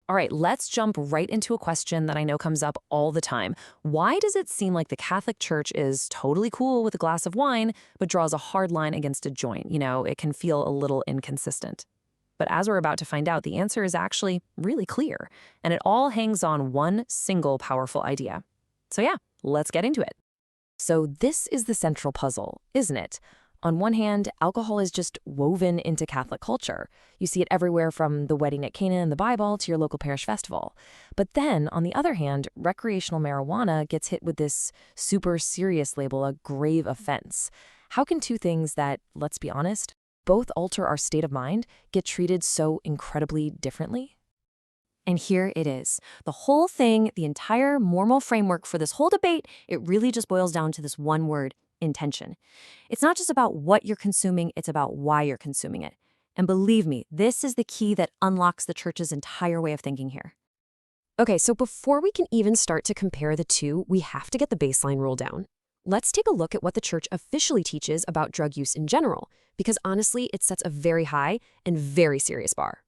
All right, let's jump right into a question that I know comes up all the time. Why does it seem like the Catholic Church is totally cool with a glass of wine, but draws a hard line against a joint? It can feel a little inconsistent. But as we're about to find out, the answer is actually really clear, and it all hangs on one single powerful idea. So yeah, let's get into it. So this is the central puzzle, isn't it? On one hand, alcohol is just woven into Catholic culture. You see it everywhere from the wedding at Cana in the Bible to your local parish festival. But then, on the other hand, recreational marijuana gets hit with this super serious label, a grave offense. How can two things that, let's be honest, both alter our state of mind, get treated so incredibly differently? And here it is. The whole thing, the entire moral framework for this whole debate, it really just boils down to this one word: intention. It's not just about what you're consuming, it's about why you're consuming it. And believe me, this is the key that unlocks the church's entire way of thinking here. Okay, so before we can even start to compare the two, we have to get the baseline rule down. Let's take a look at what the church officially teaches about drug use in general, because honestly, it sets a very high and very serious bar.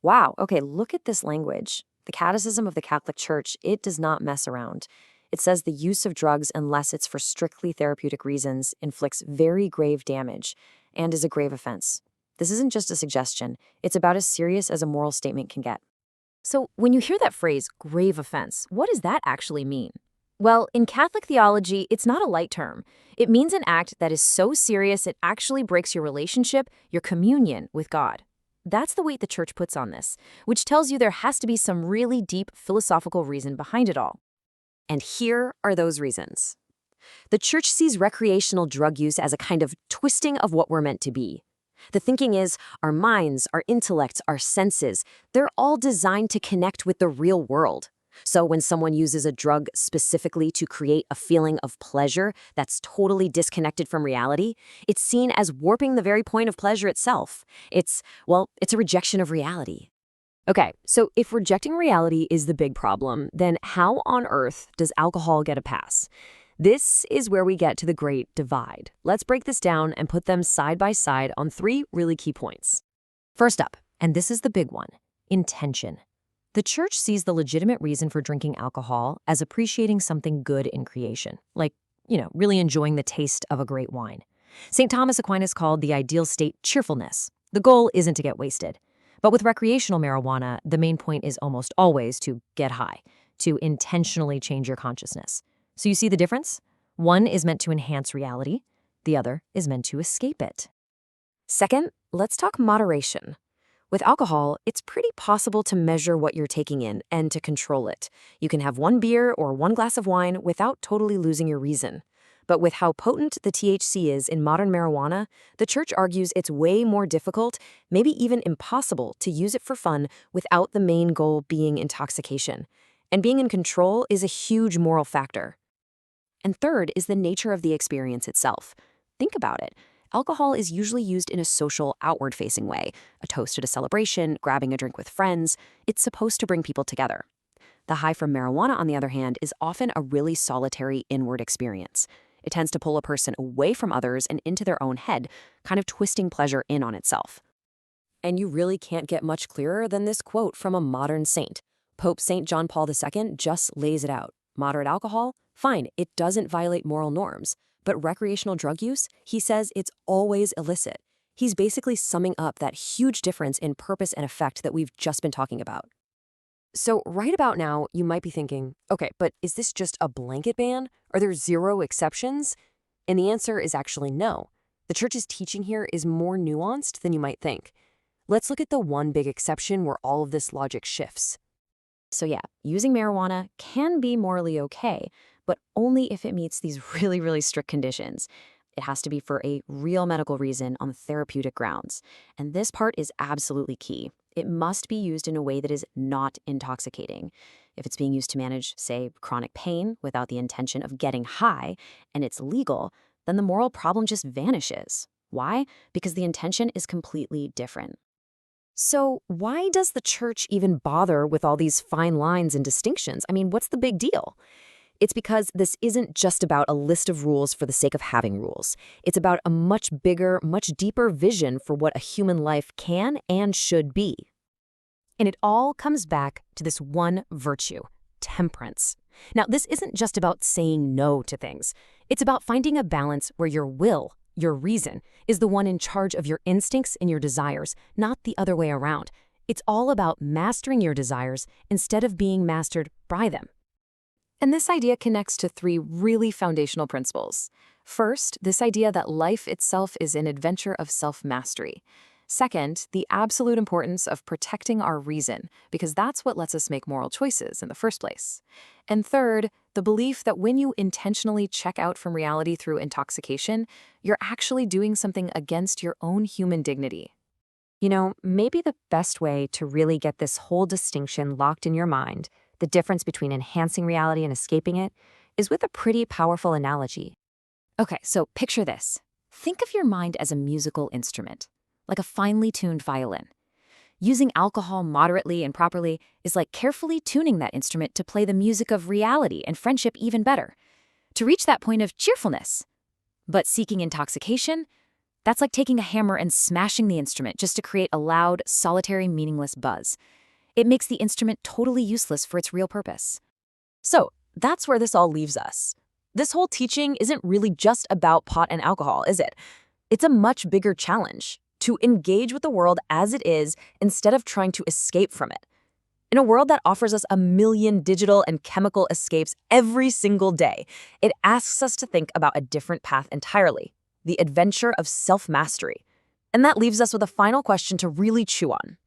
Wow, okay, look at this language. The Catechism of the Catholic Church, it does not mess around. It says the use of drugs, unless it's for strictly therapeutic reasons, inflicts very grave damage and is a grave offense. This isn't just a suggestion. It's about as serious as a moral statement can get. So when you hear that phrase, grave offense, what does that actually mean? Well, in Catholic theology, it's not a light term. It means an act that is so serious it actually breaks your relationship, your communion with God. That's the weight the church puts on this, which tells you there has to be some really deep philosophical reason behind it all. And here are those reasons. The church sees recreational drug use as a kind of twisting of what we're meant to be. The thinking is our minds, our intellects, our senses, they're all designed to connect with the real world. So when someone uses a drug specifically to create a feeling of pleasure that's totally disconnected from reality, it's seen as warping the very point of pleasure itself. It's a rejection of reality. Okay, so if rejecting reality is the big problem, then how on earth does alcohol get a pass? This is where we get to the great divide. Let's break this down and put them side by side on three really key points. First up, and this is the big one, intention. The church sees the legitimate reason for drinking alcohol as appreciating something good in creation, like, really enjoying the taste of a great wine. St. Thomas Aquinas called the ideal state cheerfulness. The goal isn't to get wasted. But with recreational marijuana, the main point is almost always to get high, to intentionally change your consciousness. So you see the difference? One is meant to enhance reality. The other is meant to escape it. Second, let's talk moderation. With alcohol, it's pretty possible to measure what you're taking in and to control it. You can have one beer or one glass of wine without totally losing your reason. But with how potent the THC is in modern marijuana, the church argues it's way more difficult, maybe even impossible, to use it for fun without the main goal being intoxication. And being in control is a huge moral factor. And third is the nature of the experience itself. Think about it. Alcohol is usually used in a social, outward-facing way. A toast at a celebration, grabbing a drink with friends. It's supposed to bring people together. The high from marijuana, on the other hand, is often a really solitary, inward experience. It tends to pull a person away from others and into their own head, kind of twisting pleasure in on itself. And you really can't get much clearer than this quote from a modern saint. Pope St. John Paul II just lays it out. Moderate alcohol? Fine, it doesn't violate moral norms. But recreational drug use, he says it's always illicit. He's basically summing up that huge difference in purpose and effect that we've just been talking about. So right about now, you might be thinking, okay, but is this just a blanket ban? Are there zero exceptions? And the answer is actually no. The church's teaching here is more nuanced than you might think. Let's look at the one big exception where all of this logic shifts. So yeah, using marijuana can be morally okay, but only if it meets these really, really strict conditions. It has to be for a real medical reason on therapeutic grounds. And this part is absolutely key. It must be used in a way that is not intoxicating. If it's being used to manage, say, chronic pain without the intention of getting high, and it's legal, then the moral problem just vanishes. Why? Because the intention is completely different. So why does the church even bother with all these fine lines and distinctions? I mean, what's the big deal? It's because this isn't just about a list of rules for the sake of having rules. It's about a much bigger, much deeper vision for what a human life can and should be. And it all comes back to this one virtue: temperance. Now, this isn't just about saying no to things. It's about finding a balance where your will, your reason, is the one in charge of your instincts and your desires, not the other way around. It's all about mastering your desires instead of being mastered by them. And this idea connects to three really foundational principles. First, this idea that life itself is an adventure of self-mastery. Second, the absolute importance of protecting our reason, because that's what lets us make moral choices in the first place. And third, the belief that when you intentionally check out from reality through intoxication, you're actually doing something against your own human dignity. Maybe the best way to really get this whole distinction locked in your mind, the difference between enhancing reality and escaping it, is with a pretty powerful analogy. Okay, so picture this. Think of your mind as a musical instrument, like a finely tuned violin. Using alcohol moderately and properly is like carefully tuning that instrument to play the music of reality and friendship even better, to reach that point of cheerfulness. But seeking intoxication, that's like taking a hammer and smashing the instrument just to create a loud, solitary, meaningless buzz. It makes the instrument totally useless for its real purpose. So, that's where this all leaves us. This whole teaching isn't really just about pot and alcohol, is it? It's a much bigger challenge: to engage with the world as it is instead of trying to escape from it. In a world that offers us a million digital and chemical escapes every single day, it asks us to think about a different path entirely: the adventure of self-mastery. And that leaves us with a final question to really chew on.